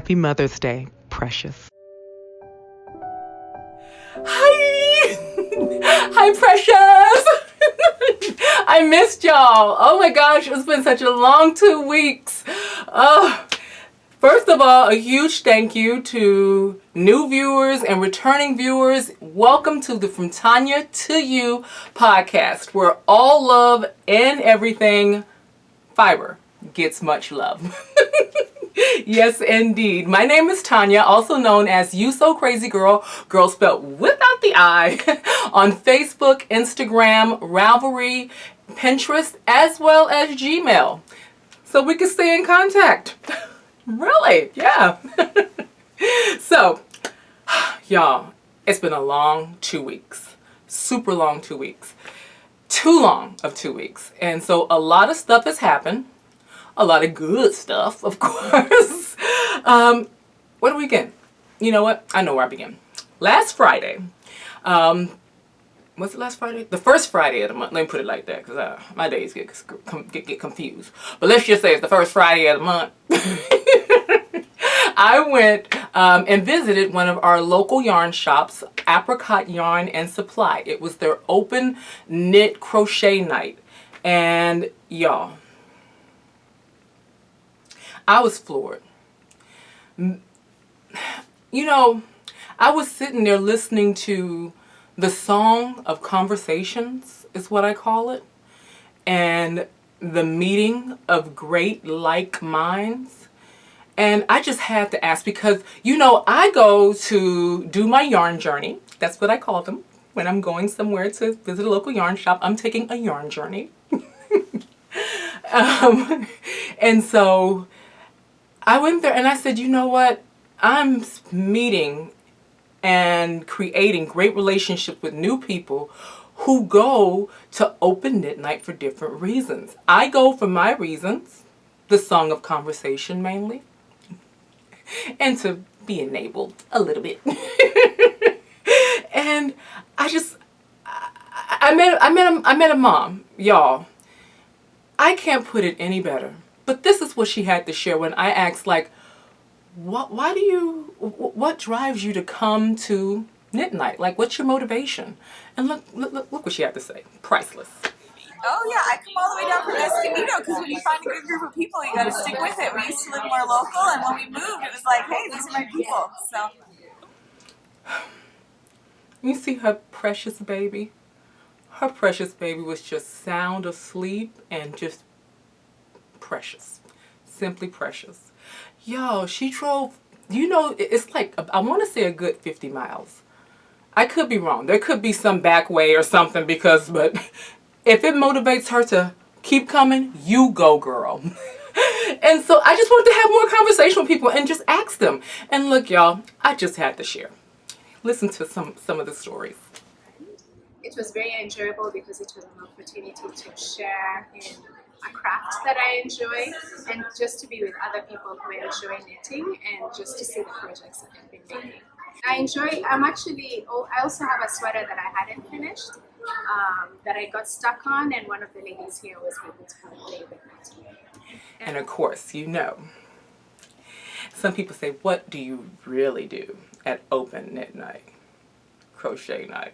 Happy Mother's Day, precious. Hi! Hi, precious! I missed y'all. Oh my gosh, it's been such a long 2 weeks. First of all, a huge thank you to new viewers and returning viewers. Welcome to the From Tanya to You podcast, where all love and everything fiber gets much love. Yes, indeed. My name is Tanya, also known as You So Crazy Girl, girl spelled without the I, on Facebook, Instagram, Ravelry, Pinterest, as well as Gmail. So we can stay in contact. Really? Yeah. So, y'all, it's been a long 2 weeks. Super long 2 weeks. Too long of 2 weeks. And so a lot of stuff has happened. A lot of good stuff, of course. Where do we begin? You know what? I know where I begin. Last Friday, was it last Friday? The first Friday of the month. Let me put it like that, because my days get confused. But let's just say it's the first Friday of the month. I went and visited one of our local yarn shops, Apricot Yarn and Supply. It was their open knit crochet night. And y'all, I was floored. You know, I was sitting there listening to the Song of Conversations, is what I call it, and the meeting of great like minds. And I just had to ask because, you know, I go to do my yarn journey. That's what I call them. When I'm going somewhere to visit a local yarn shop, I'm taking a yarn journey. And so I went there and I said, you know what? I'm meeting and creating great relationships with new people who go to open knit night for different reasons. I go for my reasons, the Song of Conversation mainly, and to be enabled a little bit. And I met a mom, y'all. I can't put it any better. But this is what she had to share when I asked, like, what drives you to come to knit night? Like, what's your motivation? And look what she had to say. Priceless. Oh yeah, I come all the way down from Escondido because when you find a good group of people, you gotta stick with it. We used to live more local, and when we moved, it was like, hey, these are my people. So. You see her precious baby? Her precious baby was just sound asleep and just precious. Simply precious. Yo, she drove, you know, it's like, I want to say a good 50 miles. I could be wrong. There could be some back way or something but if it motivates her to keep coming, you go, girl. And so I just wanted to have more conversation with people and just ask them. And look, y'all, I just had to share. Listen to some of the stories. It was very enjoyable because it was an opportunity to share in a craft that I enjoy and just to be with other people who enjoy knitting and just to see the projects that I've been making. I also have a sweater that I hadn't finished that I got stuck on, and one of the ladies here was able to come and play with me. And of course, you know, some people say, what do you really do at open knit night, crochet night?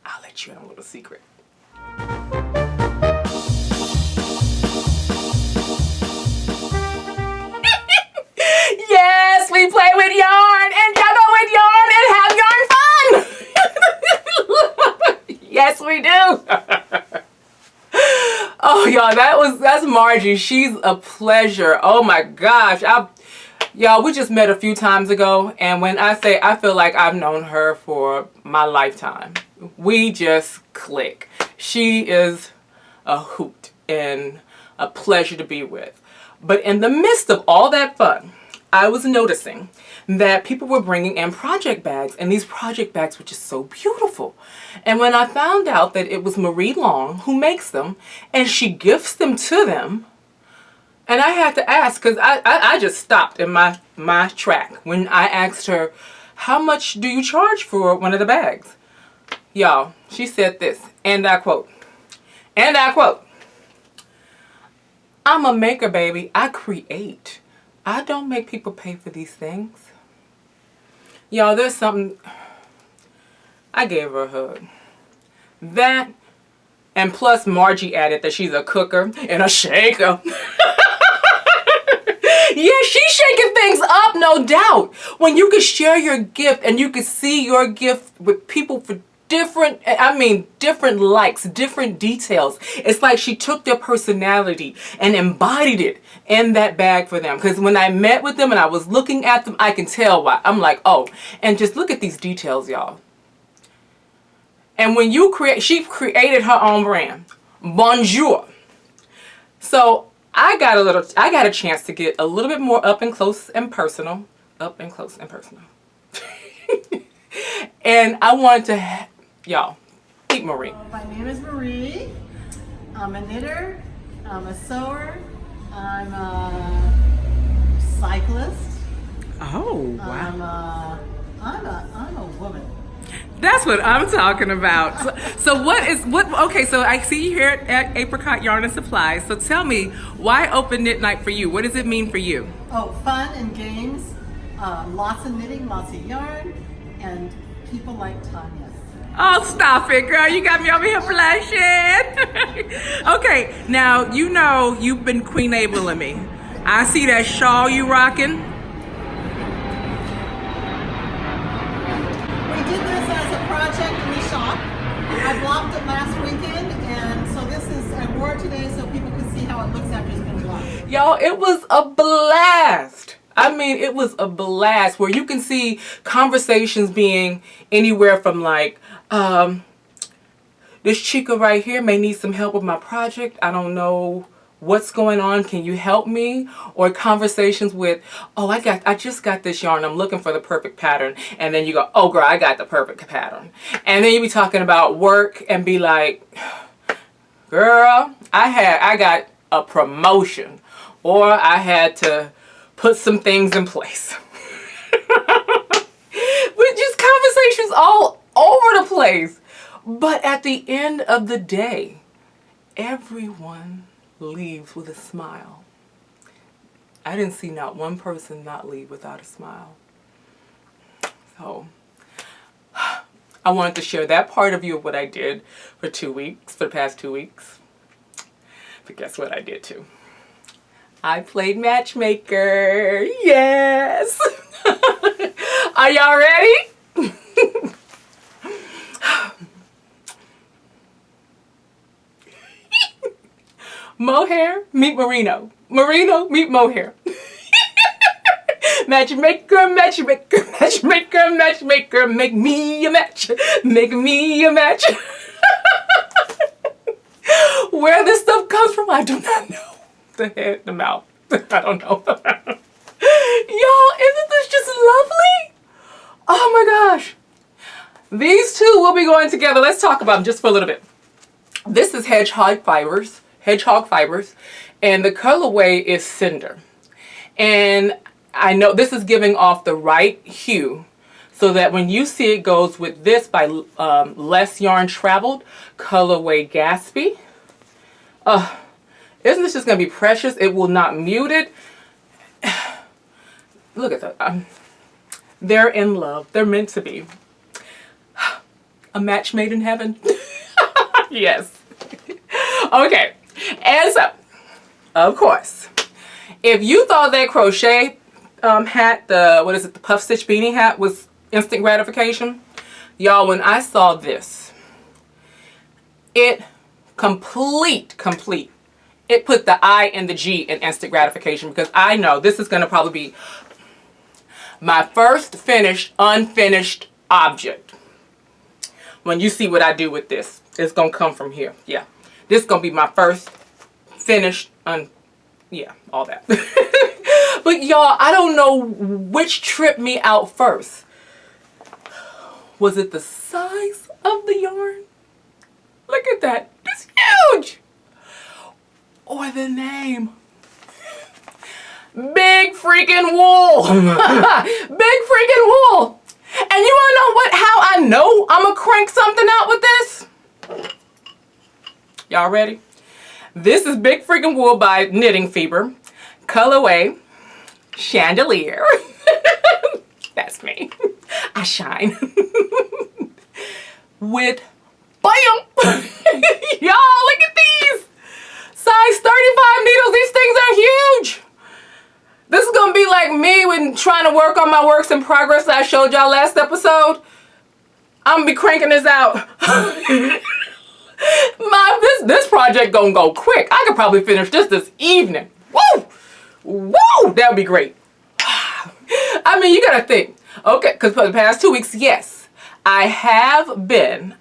I'll let you in a little secret. Yes, we play with yarn and juggle with yarn and have yarn fun. Yes, we do. Oh, y'all, that's Margie. She's a pleasure. Oh my gosh. Y'all, we just met a few times ago, and when I say I feel like I've known her for my lifetime, we just click. She is a hoot and a pleasure to be with. But in the midst of all that fun, I was noticing that people were bringing in project bags, and these project bags were just so beautiful. And when I found out that it was Marie Long who makes them, and she gifts them to them, and I had to ask, because I just stopped in my track when I asked her, how much do you charge for one of the bags? Y'all, she said this, and I quote, I'm a maker, baby. I create. I don't make people pay for these things. Y'all, there's something. I gave her a hug. That, and plus Margie added that she's a cooker and a shaker. Yeah, she's shaking things up, no doubt. When you can share your gift and you can see your gift with people for different likes, different details. It's like she took their personality and embodied it in that bag for them. Because when I met with them and I was looking at them, I can tell why. I'm like, oh, and just look at these details, y'all. And when you she created her own brand. Bonjour. So I got a chance to get a little bit more up and close and personal. Up and close and personal. And I wanted to, y'all, meet Marie. My name is Marie. I'm a knitter. I'm a sewer. I'm a cyclist. Oh, wow. I'm a woman. That's what I'm talking about. So okay, so I see you here at Apricot Yarn and Supplies. So tell me, why open knit night for you? What does it mean for you? Oh, fun and games, lots of knitting, lots of yarn, and people like Tanya. Oh, stop it, girl. You got me over here blushing. Okay, now, you know you've been QueENABLing me. I see that shawl you rocking. We did this as a project in the shop. I blocked it last weekend, and so I wore it today so people could see how it looks after it's been blocked. Y'all, it was a blast. I mean, it was a blast where you can see conversations being anywhere from like, this chica right here may need some help with my project. I don't know what's going on. Can you help me? Or conversations with, oh, I just got this yarn. I'm looking for the perfect pattern. And then you go, oh, girl, I got the perfect pattern. And then you be talking about work and be like, girl, I got a promotion, or I had to put some things in place. With just conversations all over the place. But at the end of the day, everyone leaves with a smile. I didn't see not one person not leave without a smile. So I wanted to share that part of you of what I did for the past 2 weeks. But guess what I did too? I played matchmaker. Yes. Are y'all ready? Mohair, meet Merino. Merino, meet Mohair. Matchmaker, matchmaker, matchmaker, matchmaker, make me a match. Make me a match. Where this stuff comes from, I do not know. The head, the mouth. I don't know. Y'all, isn't this just lovely? Oh my gosh. These two will be going together. Let's talk about them just for a little bit. This is Hedgehog fibers. Hedgehog fibers. And the colorway is Cinder. And I know this is giving off the right hue, so that when you see it goes with this by Less Yarn Traveled, colorway Gatsby. Isn't this just going to be precious? It will not mute it. Look at that. They're in love. They're meant to be. A match made in heaven. Yes. Okay. And so, of course, if you thought that crochet hat, the puff stitch beanie hat was instant gratification, y'all, when I saw this, it complete. It put the I and the G in instant gratification, because I know this is going to probably be my first unfinished object. When you see what I do with this, it's going to come from here. Yeah. This is going to be my first finished, yeah, all that. But y'all, I don't know which tripped me out first. Was it the size of the yarn? Look at that. It's huge. Or the name. Big freaking wool. Big freaking wool. And you want to know how I know I'm going to crank something out with this? Y'all ready? This is Big Freaking Wool by Knitting Fever. Colorway Chandelier. That's me. I shine. With bam! Y'all, look at these! Size 35 needles. These things are huge. This is gonna be like me when trying to work on my works in progress that I showed y'all last episode. I'm gonna be cranking this out. This project gonna go quick. I could probably finish this evening. Woo! Woo! That would be great. I mean, you gotta think. Okay, because for the past 2 weeks, yes, I have been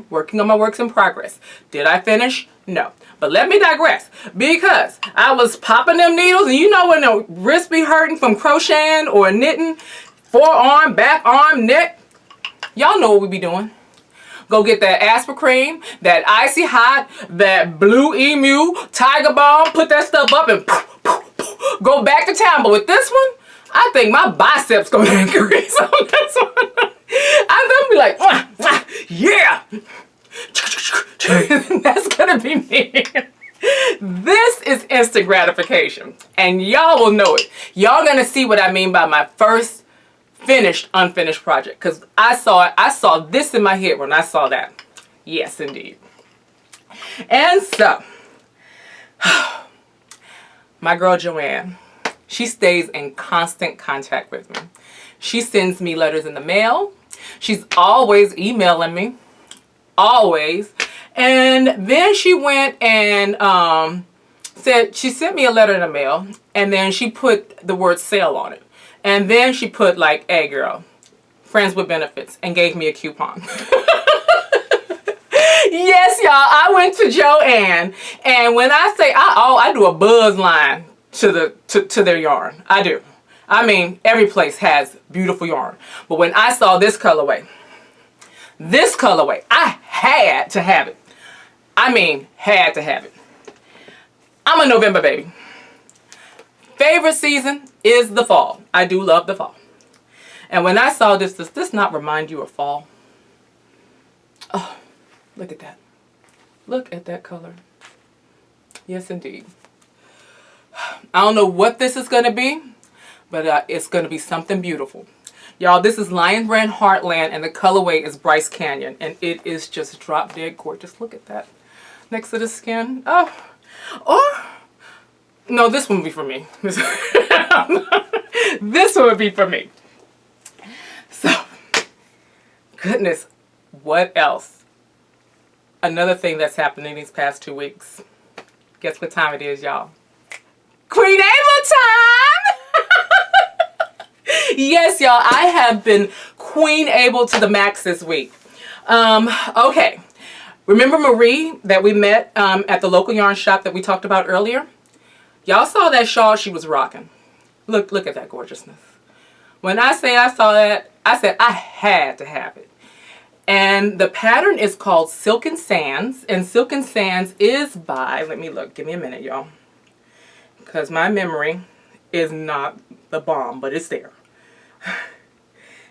working on my works in progress. Did I finish? No. But let me digress, because I was popping them needles, and you know when the wrist be hurting from crocheting or knitting, forearm, back arm, neck, y'all know what we be doing. Go get that Apricot, that Icy Hot, that Blue Emu, Tiger Balm, put that stuff up and go back to town. But with this one, I think my biceps gonna increase on this one. I'm gonna be like, yeah. That's gonna be me. This is instant gratification, and y'all will know it. Y'all gonna see what I mean by my first finished unfinished project, because I saw this in my head when I saw that. Yes, indeed. And so my girl Joann, she stays in constant contact with me. She sends me letters in the mail. She's always emailing me, always. And then she went and she sent me a letter in the mail, and then she put the word sale on it. And then she put like, hey girl, friends with benefits, and gave me a coupon. Yes, y'all, I went to Joann, and when I say I do a buzz line to their yarn. I do. I mean, every place has beautiful yarn. But when I saw this colorway, I had to have it. I mean, had to have it. I'm a November baby. Favorite season is the fall. I do love the fall. And when I saw this, does this not remind you of fall? Oh, look at that. Look at that color. Yes, indeed. I don't know what this is going to be, but it's going to be something beautiful. Y'all, this is Lion Brand Heartland, and the colorway is Bryce Canyon, and it is just drop dead gorgeous. Look at that. Next to the skin. Oh, no, this one would be for me. This one would be for me. So, goodness, what else? Another thing that's happening these past 2 weeks. Guess what time it is, y'all? QueENABLED Time! Yes, y'all, I have been QueENABLED to the max this week. Okay. Remember Marie that we met at the local yarn shop that we talked about earlier? Y'all saw that shawl she was rocking. Look at that gorgeousness. When I say I saw that, I said I had to have it. And the pattern is called Silken Sands. And Silken Sands is by, let me look, give me a minute, y'all. Because my memory is not the bomb, but it's there.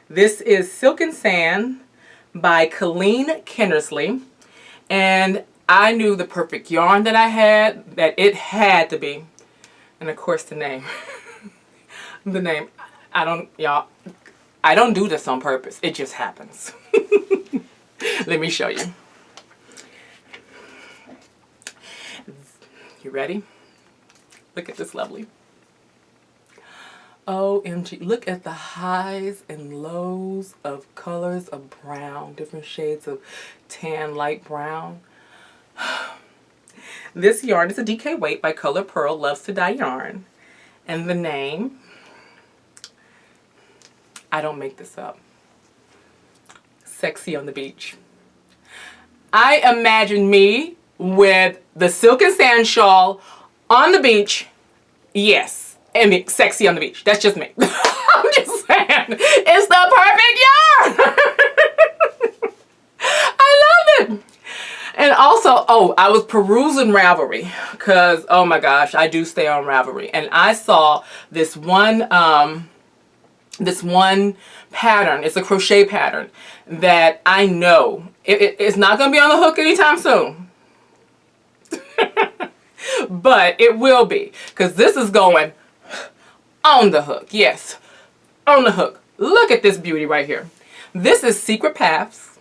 This is Silken Sand by Kelene Kinnersly. And I knew the perfect yarn that I had, that it had to be. And of course the name. The name. I don't do this on purpose. It just happens. Let me show you. You ready? Look at this lovely. OMG, look at the highs and lows of colors of brown, different shades of tan, light brown. This yarn is a DK Weight by Color Pearl Loves to Dye Yarn. And the name, I don't make this up, Sexy on the Beach. I imagine me with the Silken Sand shawl on the beach. Yes. And sexy on the beach. That's just me. I'm just saying. It's the perfect yarn. I love it. And also, I was perusing Ravelry because, oh my gosh, I do stay on Ravelry. And I saw this one pattern. It's a crochet pattern that I know it's not going to be on the hook anytime soon. But it will be, because this is going on the hook. Yes, on the hook. Look at this beauty right here. This is Secret Paths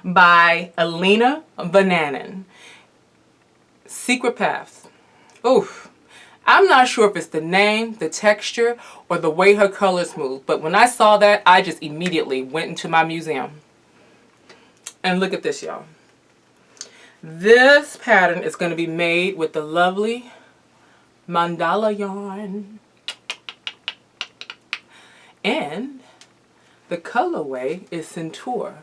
by Alina Vananen. Secret Paths. Oof. I'm not sure if it's the name, the texture, or the way her colors move, but when I saw that, I just immediately went into my museum. And look at this, y'all. This pattern is going to be made with the lovely mandala yarn. And the colorway is Centaur.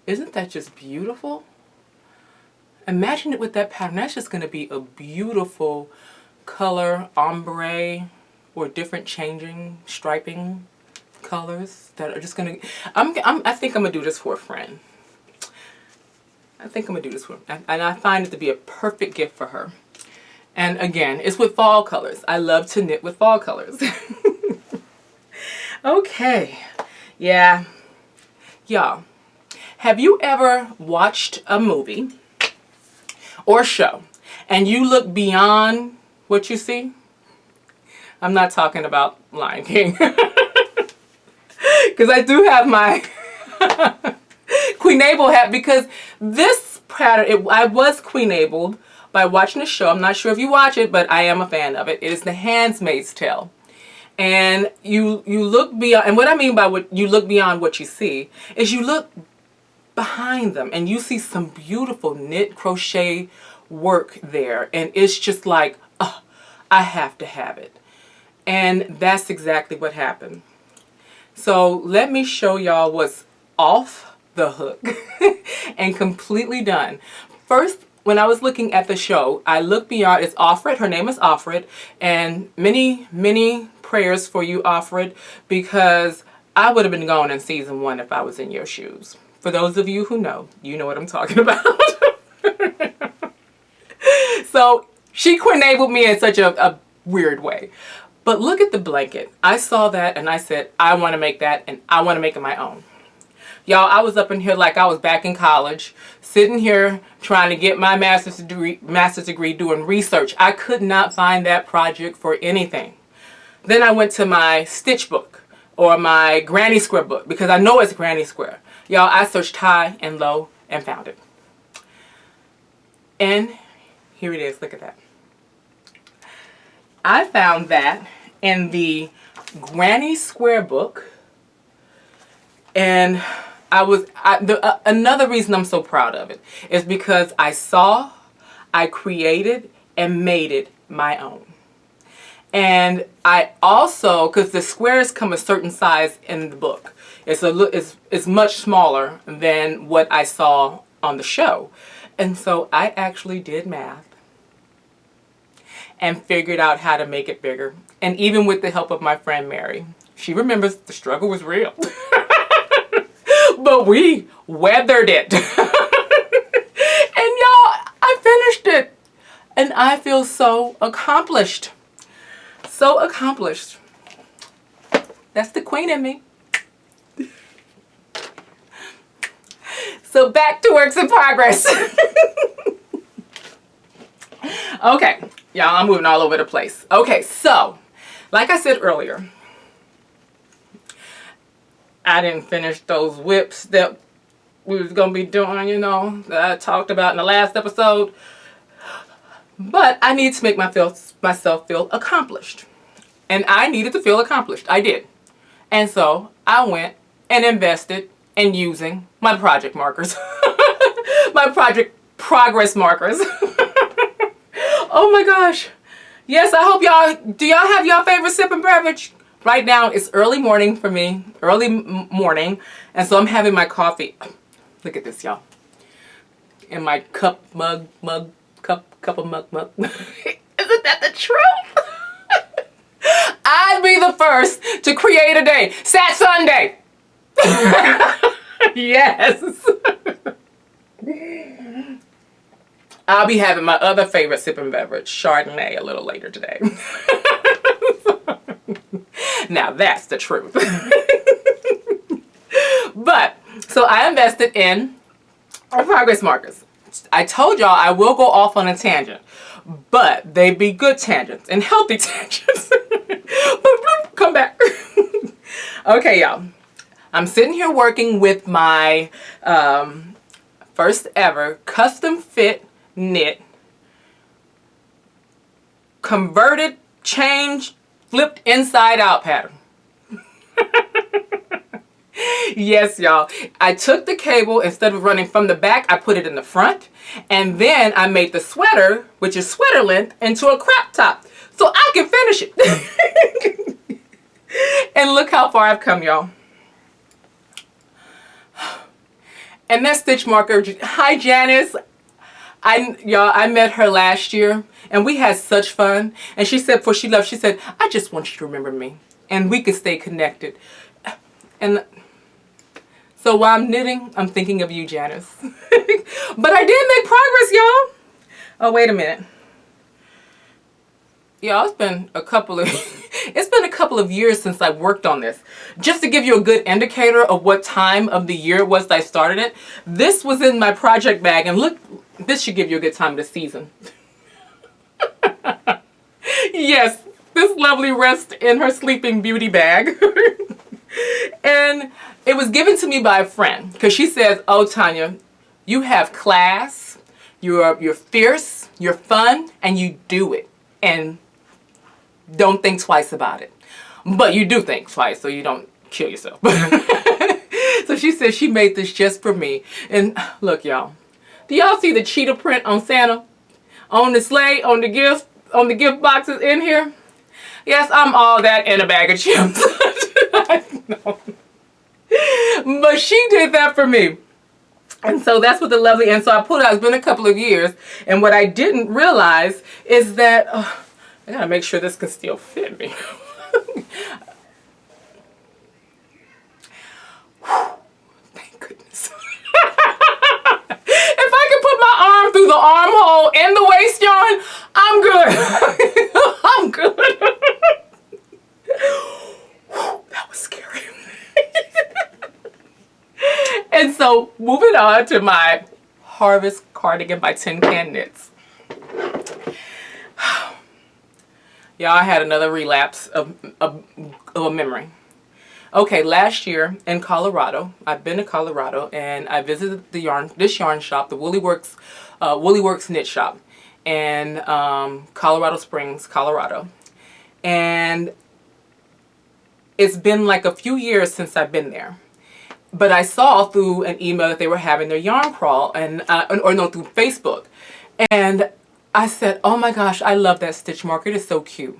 Isn't that just beautiful? Imagine it with that pattern. That's just going to be a beautiful color, ombre, or different changing striping colors that are just going to... I think I'm going to do this for a friend. I think I'm going to do this for her. And I find it to be a perfect gift for her. And again, it's with fall colors. I love to knit with fall colors. Okay. Yeah. Y'all, have you ever watched a movie or show and you look beyond what you see? I'm not talking about Lion King. Because I do have my QueENABLED hat, because this pattern, I was QueENABLED by watching the show. I'm not sure if you watch it, but I am a fan of it. It is The Handmaid's Tale. And you look beyond, and what I mean by what you look beyond what you see is you look behind them and you see some beautiful knit crochet work there, and it's just like, oh, I have to have it. And that's exactly what happened. So let me show y'all what's off the hook and completely done. First, when I was looking at the show, I looked beyond. It's Offred. Her name is Offred. And many, many prayers for you, Offred, because I would have been gone in season 1 if I was in your shoes. For those of you who know, you know what I'm talking about. So she QueENABLED me in such a weird way. But look at the blanket. I saw that and I said, I want to make that, and I want to make it my own. Y'all, I was up in here like I was back in college, sitting here trying to get my master's degree doing research. I could not find that project for anything. Then I went to my stitch book or my granny square book, because I know it's granny square. Y'all, I searched high and low and found it. And here it is. Look at that. I found that in the granny square book, and another reason I'm so proud of it is because I created and made it my own. And I also, because the squares come a certain size in the book, it's much smaller than what I saw on the show. And so I actually did math and figured out how to make it bigger. And even with the help of my friend Mary, she remembers the struggle was real. But we weathered it. And y'all, I finished it. And I feel so accomplished. So accomplished. That's the queen in me. So back to works in progress. Okay, y'all, I'm moving all over the place. Okay, so, like I said earlier, I didn't finish those whips that we was going to be doing, you know, that I talked about in the last episode. But I need to make myself feel accomplished. And I needed to feel accomplished. I did. And so I went and invested in using my project markers. My project progress markers. Oh my gosh. Yes, I hope y'all, do y'all have y'all favorite sip and beverage? Right now, it's early morning for me, early morning, and so I'm having my coffee. Look at this, y'all. In my cup of mug. Isn't that the truth? I'd be the first to create a day. Sat Sunday. Yes. I'll be having my other favorite sip and beverage, Chardonnay, a little later today. Now that's the truth. But, so I invested in progress markers. I told y'all I will go off on a tangent, but they be good tangents and healthy tangents. Come back. Okay, y'all. I'm sitting here working with my first ever custom fit knit converted change flipped inside out pattern. Yes, y'all. I took the cable, instead of running from the back, I put it in the front. And then I made the sweater, which is sweater length, into a crop top. So I can finish it. And look how far I've come, y'all. And that stitch marker, hi Janice. I met her last year and we had such fun. And she said, before she left, she said, I just want you to remember me and we could stay connected. And so while I'm knitting, I'm thinking of you, Janice. But I did make progress, y'all. Oh, wait a minute. Y'all, it's been a couple of years since I worked on this. Just to give you a good indicator of what time of the year it was that I started it, this was in my project bag, and look, this should give you a good time of the season. Yes, this lovely rests in her Sleeping Beauty bag. And it was given to me by a friend because she says, oh, Tanya, you have class, you're fierce, you're fun, and you do it. And don't think twice about it. But you do think twice so you don't kill yourself. So she said she made this just for me. And look, y'all. Do y'all see the cheetah print on Santa? On the sleigh, on the gift boxes in here? Yes, I'm all that in a bag of chips. I know. But she did that for me. And so that's what the lovely, and so I pulled out, it's been a couple of years, and what I didn't realize is that, I gotta make sure this can still fit me. Thank goodness. If I can put my arm through the armhole in the waist yarn, I'm good. I'm good. That was scary. And so moving on to my Harvest Cardigan by Tin Can Knits. Y'all, I had another relapse of a memory. Okay, last year in Colorado, I've been to Colorado and I visited this yarn shop, the Woolly Works knit shop in Colorado Springs, Colorado. And it's been like a few years since I've been there. But I saw through an email that they were having their yarn crawl, and through Facebook. And I said, oh my gosh, I love that stitch marker. It is so cute.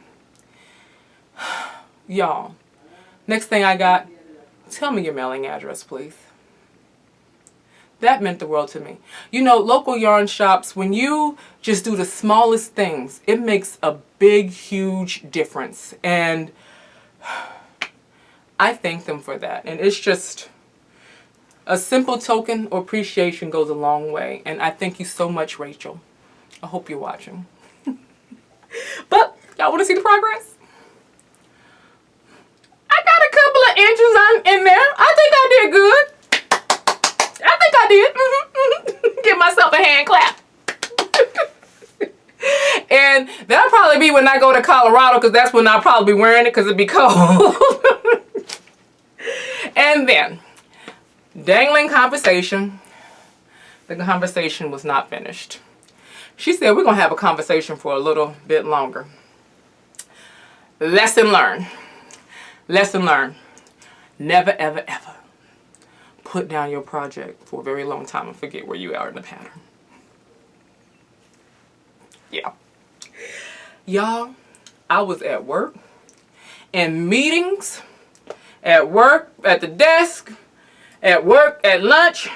Y'all, next thing I got, tell me your mailing address, please. That meant the world to me. You know, local yarn shops, when you just do the smallest things, it makes a big, huge difference. And I thank them for that. And it's just a simple token of appreciation goes a long way. And I thank you so much, Rachel. I hope you're watching. But y'all want to see the progress? I got a couple of inches in there. I think I did good. I think I did. Give myself a hand clap. And that'll probably be when I go to Colorado, because that's when I'll probably be wearing it because it'll be cold. And then, dangling conversation. The conversation was not finished. She said, we're going to have a conversation for a little bit longer. Lesson learned. Lesson learned. Never, ever, ever put down your project for a very long time and forget where you are in the pattern. Yeah. Y'all, I was at work, in meetings, at work, at the desk, at work, at lunch,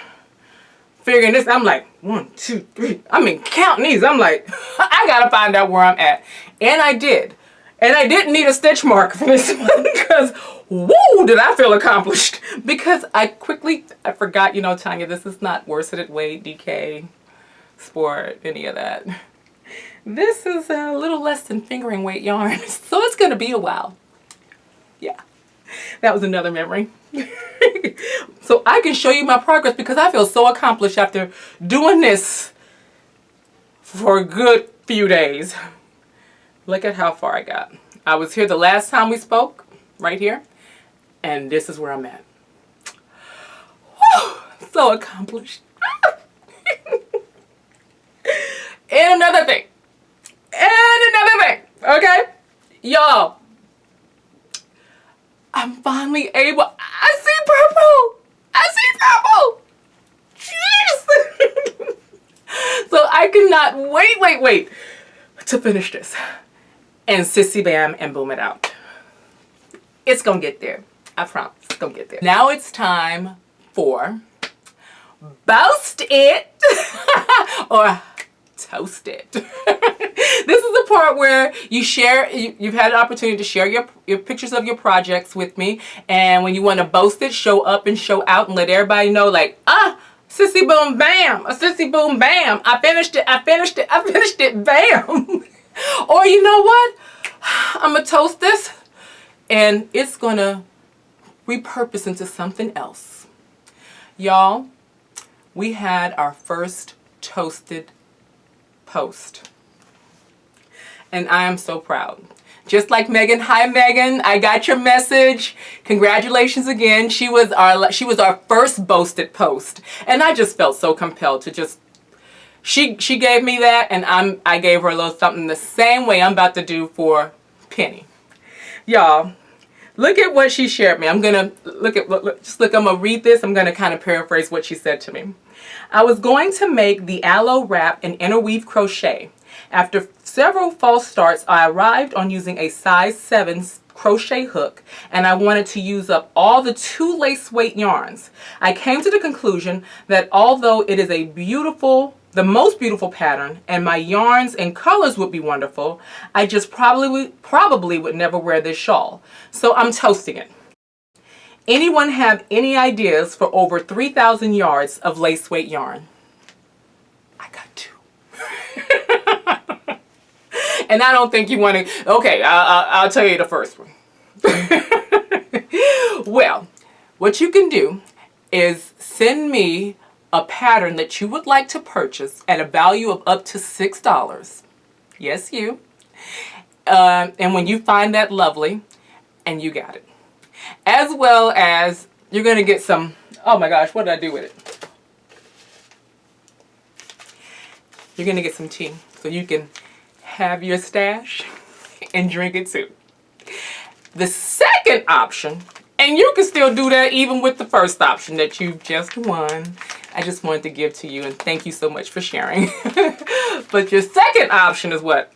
figuring this. I'm like, 1, 2, 3. I mean, counting these. I'm like, I gotta find out where I'm at. And I did. And I didn't need a stitch marker for this one because, woo, did I feel accomplished. Because I forgot, you know, Tanya, this is not worsted weight, DK, sport, any of that. This is a little less than fingering weight yarn. So it's gonna be a while. Yeah, that was another memory. So I can show you my progress because I feel so accomplished after doing this for a good few days. Look at how far I got. I was here the last time we spoke, right here, and this is where I'm at. Whew, so accomplished. And another thing, okay? Y'all, I'm finally able, I see purple. Jeez. So I cannot wait to finish this and sissy bam and boom it out. It's gonna get there. I promise, it's gonna get there. Now it's time for boast it or toast it. This is the part where you share, you've had an opportunity to share your pictures of your projects with me, and when you want to boast it, show up and show out and let everybody know, like, sissy boom bam, a sissy boom bam, I finished it, bam. Or you know what, I'm gonna toast this and it's gonna repurpose into something else. Y'all, we had our first toasted post. And I am so proud. Just like Megan, hi Megan, I got your message. Congratulations again. She was our first boasted post. And I just felt so compelled to just, she gave me that, and I gave her a little something the same way I'm about to do for Penny. Y'all, look at what she shared me. I'm gonna I'm gonna read this. I'm gonna kind of paraphrase what she said to me. I was going to make the aloe wrap and interweave crochet. After several false starts, I arrived on using a size 7 crochet hook, and I wanted to use up all the 2 lace weight yarns. I came to the conclusion that although it is the most beautiful pattern, and my yarns and colors would be wonderful, I just probably would never wear this shawl. So I'm toasting it. Anyone have any ideas for over 3,000 yards of lace weight yarn? I got 2. And I don't think you want to, okay, I'll tell you the first one. Well, what you can do is send me a pattern that you would like to purchase at a value of up to $6. Yes, you. And when you find that lovely, and you got it. As well as, you're going to get some, oh my gosh, what did I do with it? You're going to get some tea so you can have your stash and drink it too. The second option, and you can still do that even with the first option that you just won. I just wanted to give to you, and thank you so much for sharing. But your second option is what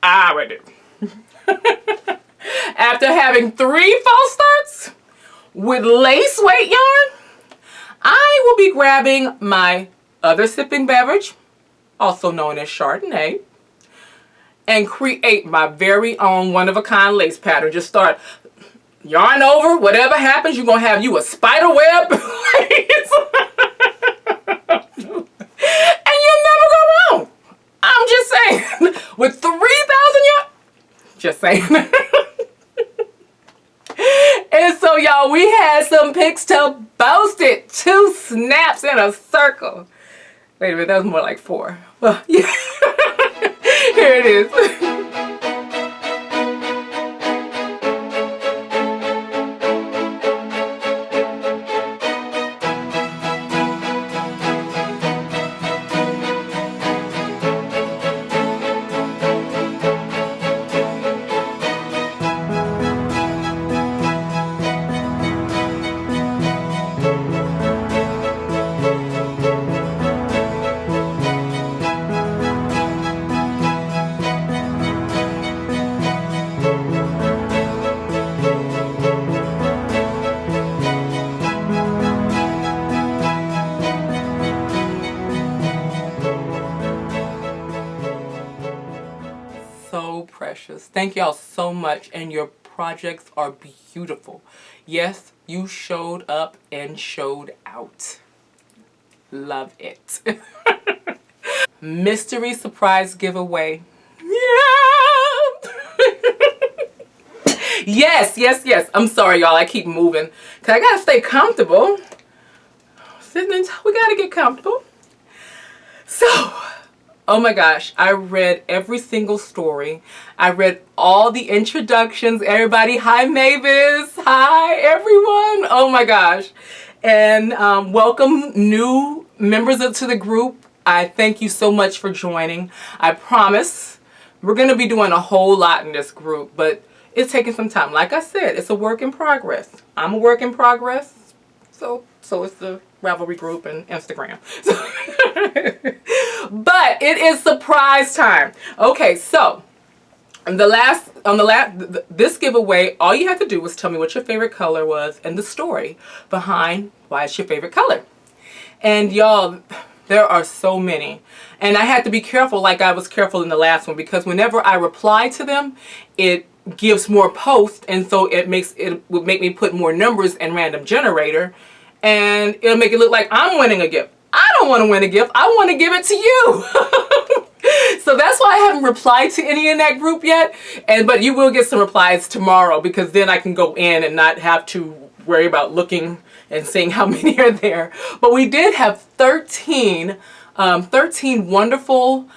I would do. After having 3 false starts with lace weight yarn, I will be grabbing my other sipping beverage, also known as Chardonnay, and create my very own one-of-a-kind lace pattern. Just start yarn over, whatever happens, you're going to have you a spider web. And you'll never go wrong. I'm just saying. With 3,000 yarn, just saying. And so, y'all, we had some pics to boast it. 2 snaps in a circle. Wait a minute, that was more like 4. Well, yeah. Here it is. Thank y'all so much, and your projects are beautiful. Yes, you showed up and showed out. Love it. Mystery surprise giveaway. Yeah. Yes. I'm sorry, y'all. I keep moving because I gotta stay comfortable. We gotta get comfortable. So, Oh my gosh, I read every single story. I read all the introductions. Everybody, hi Mavis. Hi everyone. Oh my gosh. And welcome new members to the group. I thank you so much for joining. I promise we're going to be doing a whole lot in this group, but it's taking some time. Like I said, it's a work in progress. I'm a work in progress. So is the Ravelry group and Instagram. But it is surprise time. Okay, so this giveaway, all you have to do was tell me what your favorite color was and the story behind why it's your favorite color. And y'all, there are so many. And I had to be careful, like I was careful in the last one, because whenever I reply to them, it gives more posts, and so it would make me put more numbers in random generator, and it'll make it look like I'm winning a gift. I don't want to win a gift. I want to give it to you. So that's why I haven't replied to any in that group yet. But you will get some replies tomorrow, because then I can go in and not have to worry about looking and seeing how many are there. But we did have 13 wonderful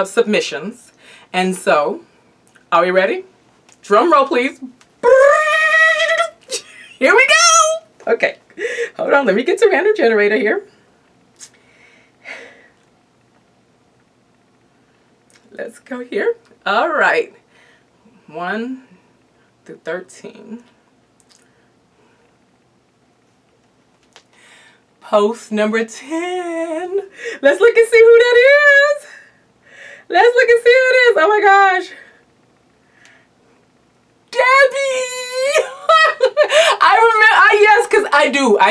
submissions. And so, are we ready? Drum roll, please. Here we go. Okay, hold on. Let me get to random generator here. Let's go here. All right. 1 through 13. Post number 10. Let's look and see who that is. Let's look and see who it is. Oh my gosh. Debbie! Yes, because I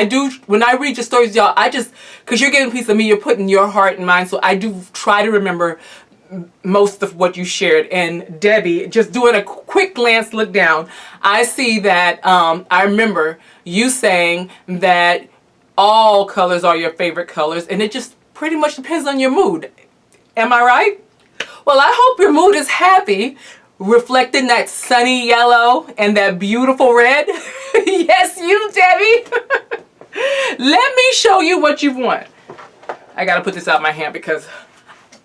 do, when I read your stories, y'all, because you're getting a piece of me, you're putting your heart and mind, so I do try to remember most of what you shared. And Debbie, just doing a quick glance look down, I see that, I remember you saying that all colors are your favorite colors, and it just pretty much depends on your mood. Am I right? Well, I hope your mood is happy, reflecting that sunny yellow and that beautiful red. Yes, you, Debbie. Let me show you what you've won. I gotta put this out of my hand because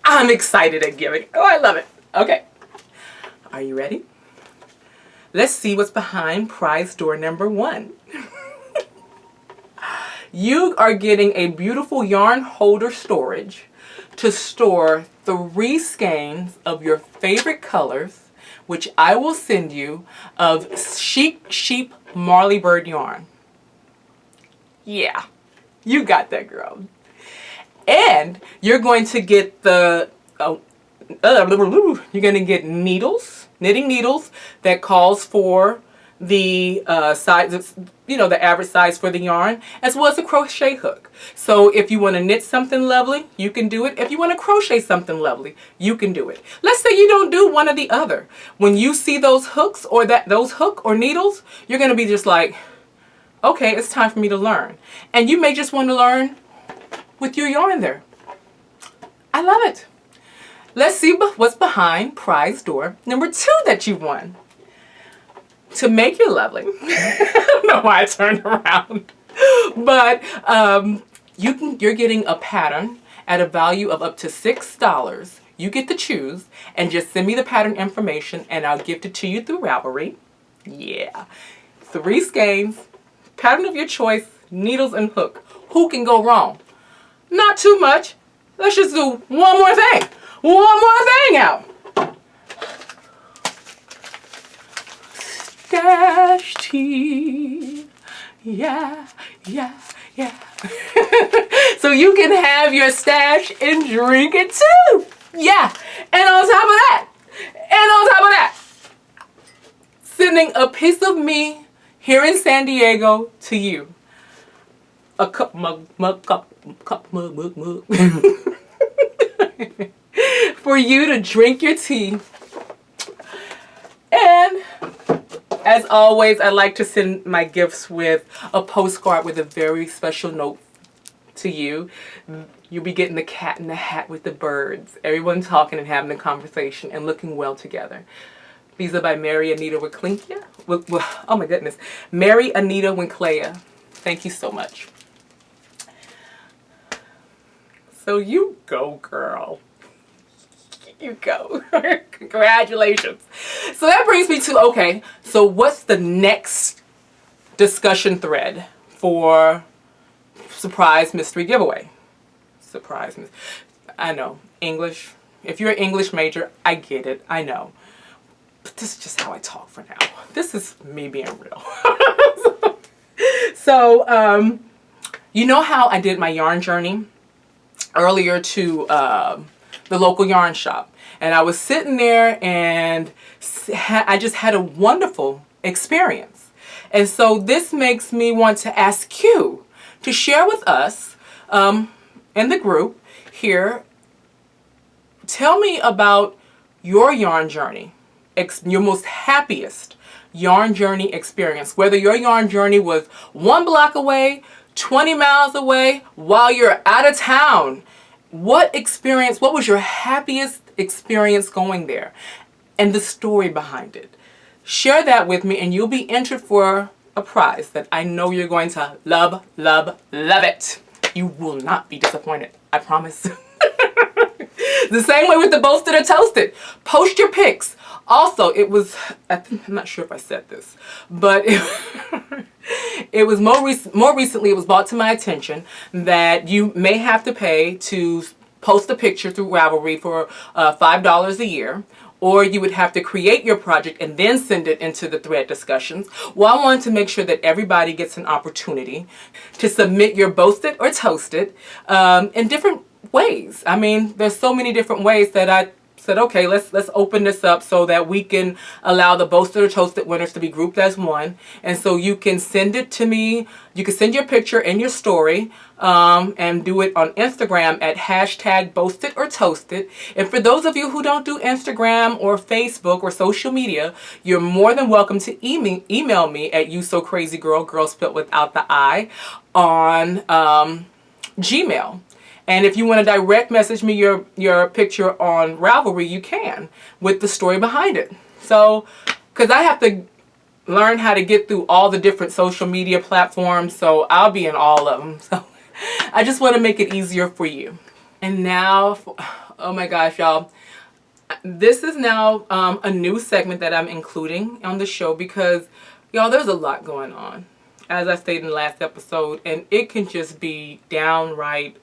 I'm excited at giving. Oh, I love it. Okay. Are you ready? Let's see what's behind prize door number 1. You are getting a beautiful yarn holder storage to store 3 skeins of your favorite colors, which I will send you, of Chic Sheep Marley Bird yarn. Yeah, you got that, girl. And you're going to get the you're going to get needles, knitting needles that calls for the size, you know, the average size for the yarn, as well as a crochet hook. So if you want to knit something lovely, you can do it. If you want to crochet something lovely, you can do it. Let's say you don't do one or the other. When you see those hooks or those hook or needles, you're going to be just like, okay, it's time for me to learn. And you may just want to learn with your yarn there. I love it. Let's see what's behind prize door number 2 that you won. To make you lovely. I don't know why I turned around. But you're getting a pattern at a value of up to $6. You get to choose, and just send me the pattern information and I'll gift it to you through Ravelry. Yeah. 3 skeins, pattern of your choice, needles and hook. Who can go wrong? Not too much. Let's just do one more thing. One more thing out. Stash tea. Yeah, yeah, yeah. So you can have your stash and drink it too. Yeah. And on top of that, sending a piece of me here in San Diego to you. A cup mug. For you to drink your tea. And as always, I like to send my gifts with a postcard with a very special note to you. You'll be getting the cat in the hat with the birds. Everyone talking and having a conversation and looking well together. These are by Mary Anita Winkleya. Oh my goodness. Mary Anita Winkleya. Thank you so much. So you go, girl. You go. Congratulations. So that brings me to, okay, so what's the next discussion thread for surprise mystery giveaway? Surprise mystery. I know, English. If you're an English major, I get it. I know. But this is just how I talk for now. This is me being real. So, you know how I did my yarn journey earlier to the local yarn shop. And I was sitting there and I just had a wonderful experience. And so this makes me want to ask you to share with us in the group here. Tell me about your yarn journey, your most happiest yarn journey experience. Whether your yarn journey was 1 block away, 20 miles away, while you're out of town. What was your happiest experience going there? And the story behind it. Share that with me and you'll be entered for a prize that I know you're going to love, love, love it. You will not be disappointed. I promise. The same way with the Boasted or Toasted. Post your pics. Also, it was, I'm not sure if I said this, but it was more recently, it was brought to my attention that you may have to pay to post a picture through Ravelry for $5 a year, or you would have to create your project and then send it into the thread discussions. Well, I wanted to make sure that everybody gets an opportunity to submit your Boasted or Toasted in different ways. I mean, there's so many different ways that I said, okay, let's open this up so that we can allow the Boasted or Toasted winners to be grouped as one. And so you can send it to me. You can send your picture and your story and do it on Instagram at #Boasted or Toasted. And for those of you who don't do Instagram or Facebook or social media, you're more than welcome to email me at YouSoCrazyGirl, girl spelled without the I, on Gmail. And if you want to direct message me your picture on Ravelry, you can, with the story behind it. So, because I have to learn how to get through all the different social media platforms, so I'll be in all of them. So I just want to make it easier for you. And now, oh my gosh, y'all. This is now a new segment that I'm including on the show because, y'all, there's a lot going on, as I stated in the last episode, and it can just be downright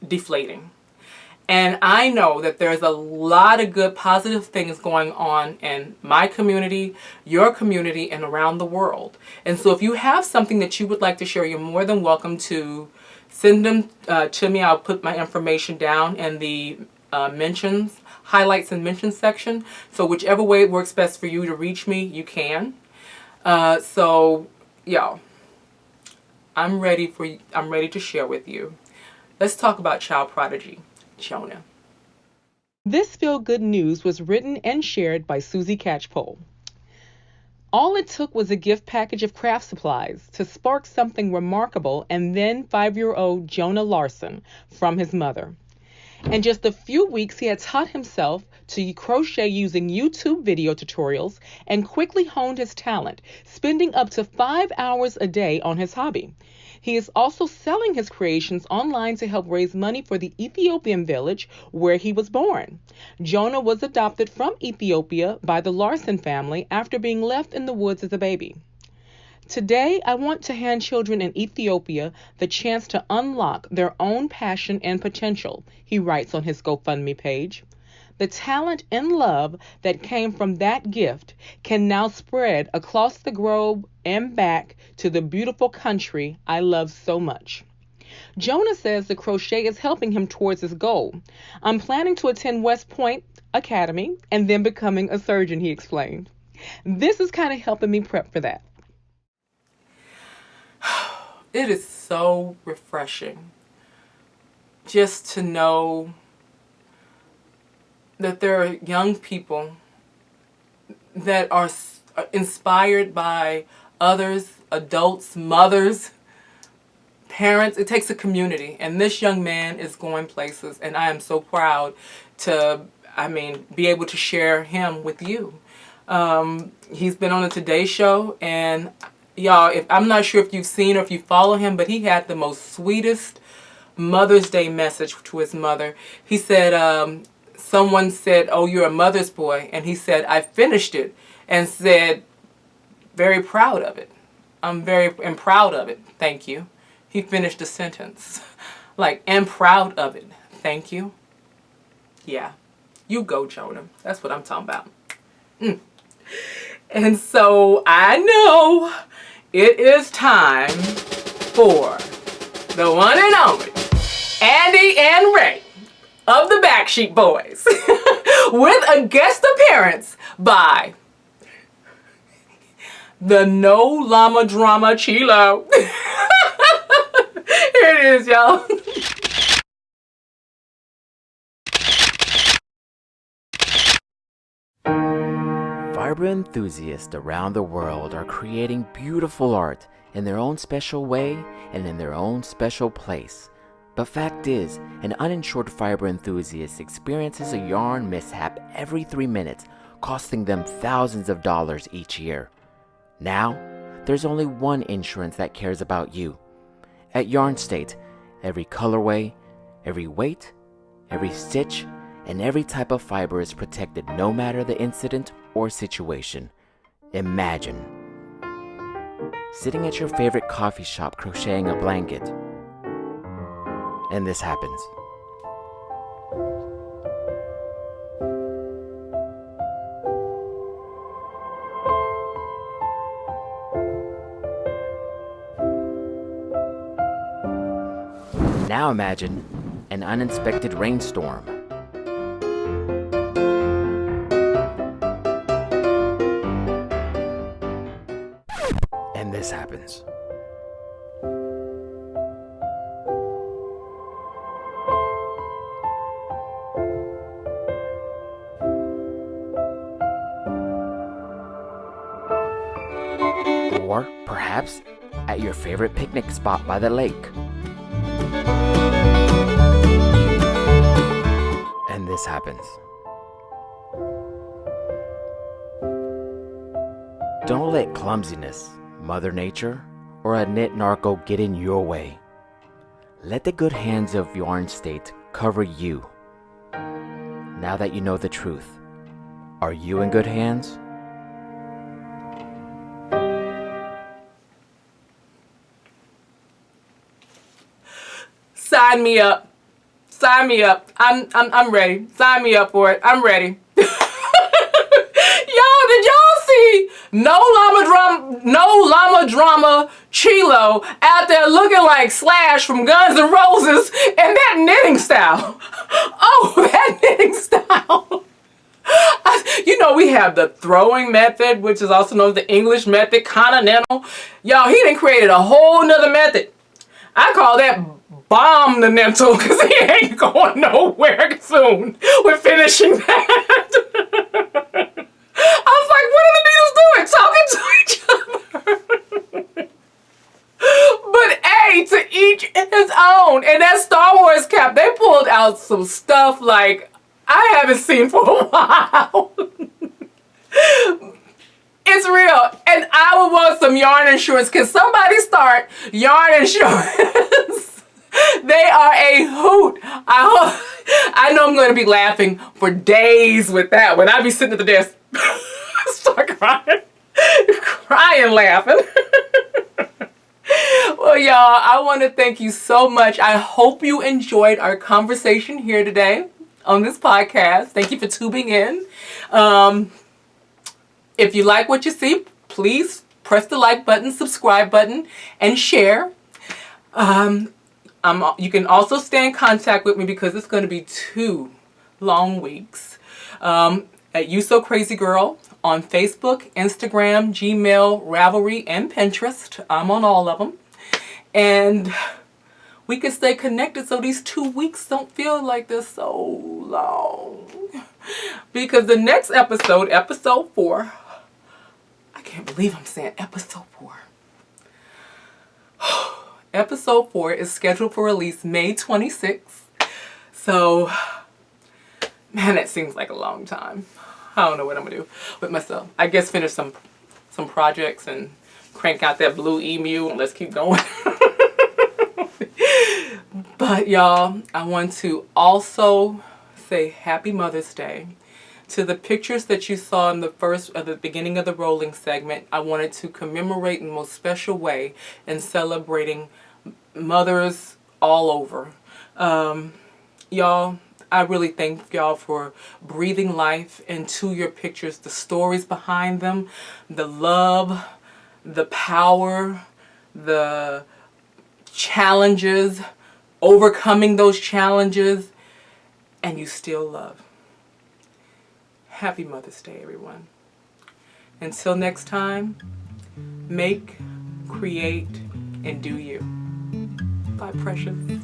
deflating. And I know that there's a lot of good positive things going on in my community, your community, and around the world. And so if you have something that you would like to share, you're more than welcome to send them to me. I'll put my information down in the mentions, highlights and mentions section. So whichever way it works best for you to reach me, you can. So y'all, I'm ready to share with you. Let's talk about child prodigy, Jonah. This feel-good news was written and shared by Susie Catchpole. All it took was a gift package of craft supplies to spark something remarkable in then 5-year-old Jonah Larson from his mother. In just a few weeks, he had taught himself to crochet using YouTube video tutorials and quickly honed his talent, spending up to 5 hours a day on his hobby. He is also selling his creations online to help raise money for the Ethiopian village where he was born. Jonah was adopted from Ethiopia by the Larson family after being left in the woods as a baby. Today, I want to hand children in Ethiopia the chance to unlock their own passion and potential, he writes on his GoFundMe page. The talent and love that came from that gift can now spread across the globe and back to the beautiful country I love so much. Jonah says the crochet is helping him towards his goal. I'm planning to attend West Point Academy and then becoming a surgeon, he explained. This is kind of helping me prep for that. It is so refreshing just to know that there are young people that are inspired by others, adults, mothers, parents. It takes a community, and this young man is going places, and I am so proud to, be able to share him with you. He's been on the Today Show, and y'all, I'm not sure if you've seen or if you follow him, but he had the most sweetest Mother's Day message to his mother. He said, someone said, "Oh, you're a mother's boy." And he said, "I finished it," and said, "Very proud of it. I'm proud of it. Thank you." He finished the sentence. Like, "and proud of it. Thank you." Yeah. You go, Jonah. That's what I'm talking about. And so I know it is time for the one and only Andy and Ray of the Backsheet Boys with a guest appearance by the No Llama Drama Chilo. Here it is, y'all. Fiber enthusiasts around the world are creating beautiful art in their own special way and in their own special place. But fact is, an uninsured fiber enthusiast experiences a yarn mishap every 3 minutes, costing them thousands of dollars each year. Now, there's only one insurance that cares about you. At Yarn State, every colorway, every weight, every stitch, and every type of fiber is protected no matter the incident or situation. Imagine sitting at your favorite coffee shop crocheting a blanket, and this happens. Now imagine an uninspected rainstorm. And this happens. Or perhaps at your favorite picnic spot by the lake. And this happens. Don't let clumsiness, Mother Nature, or a knit narco get in your way. Let the good hands of Yarn State cover you. Now that you know the truth, are you in good hands? Sign me up. Sign me up. I'm ready. Sign me up for it. I'm ready. Y'all, did y'all see No Llama Drama Chilo out there looking like Slash from Guns N' Roses and that knitting style? Oh, that knitting style. You know, we have the throwing method, which is also known as the English method, continental. Y'all, he done created a whole nother method. I call that bomb the mental, because he ain't going nowhere soon with finishing that. I was like, what are the needles doing? Talking to each other. But hey, to each his own. And that Star Wars cap, they pulled out some stuff like I haven't seen for a while. It's real. And I would want some yarn insurance. Can somebody start yarn insurance? They are a hoot. I know I'm going to be laughing for days with that when I be sitting at the desk. Start crying. Crying laughing. Well, y'all, I want to thank you so much. I hope you enjoyed our conversation here today on this podcast. Thank you for tuning in. If you like what you see, please press the like button, subscribe button, and share. You can also stay in contact with me because it's going to be 2 long weeks at You So Crazy Girl on Facebook, Instagram, Gmail, Ravelry, and Pinterest. I'm on all of them. And we can stay connected so these 2 weeks don't feel like they're so long. Because the next episode, episode 4, I can't believe I'm saying episode 4. Episode 4 is scheduled for release May 26th. So, man, that seems like a long time. I don't know what I'm gonna do with myself. I guess finish some projects and crank out that blue emu and let's keep going. But y'all, I want to also say Happy Mother's Day. To the pictures that you saw in the beginning of the rolling segment, I wanted to commemorate in the most special way in celebrating mothers all over. Y'all, I really thank y'all for breathing life into your pictures, the stories behind them, the love, the power, the challenges, overcoming those challenges, and you still love. Happy Mother's Day, everyone. Until next time, make, create, and do you. Bye, precious.